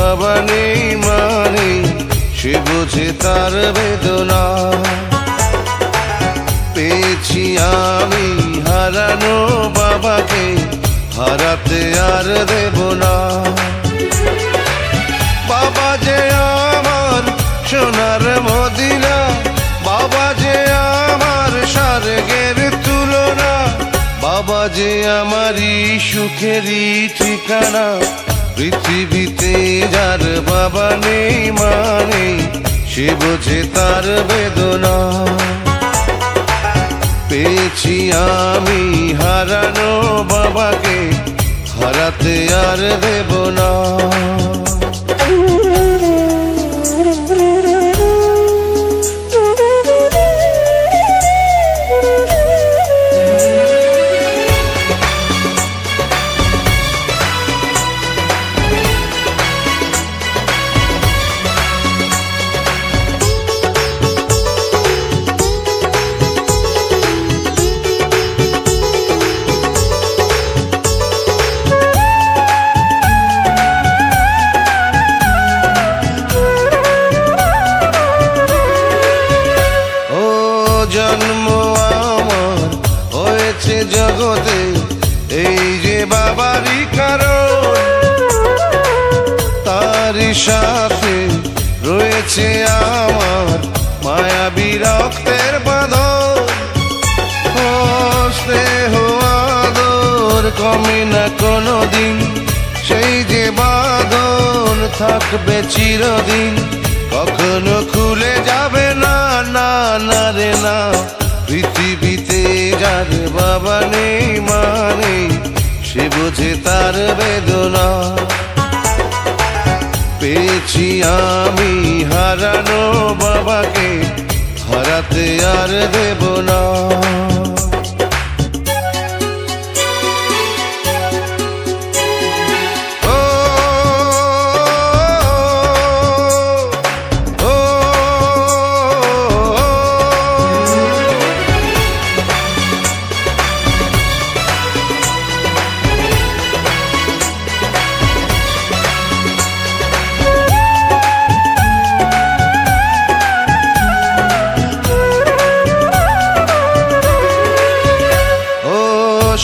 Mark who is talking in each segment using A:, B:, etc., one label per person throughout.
A: বাবা নেই মানে সে বোঝে তার বেদনা। পেয়েছি আমি হারানো বাবাকে, হারাতে আর দেব না। বাবা যে আমার সোনার মদিনা, বাবা যে আমার স্বর্গের তুলনা, বাবা যে আমারই সুখেরই ঠিকানা। পৃথিবীতে যার বাবা নেই মানে সে বোঝে তার বেদনা। পেয়েছি আমি হারানো বাবাকে, হারাতে আর দেব না। জন্ম আমার হয়েছে জগতে এই যে বাবারই কারণ, তারই সাথে রয়েছে আমার মায়াবী রক্তের বাঁধন। ও স্নেহ আদর কমে না কোনোদিন, সেই যে বাঁধন থাকবে চিরদিন, কখনো খুলে যাবে না, না না রে না। পৃথিবীতে যার বাবা নেই মানে সে বোঝে তার বেদনা। পেয়েছি আমি হারানো বাবাকে, হারাতে আর দেব না।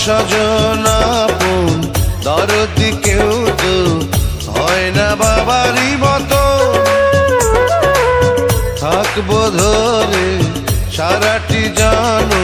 A: স্বজন আপন দরদি কেউ তো হয় না বাবারই মতো। থাকবো ধরে সারাটি জানো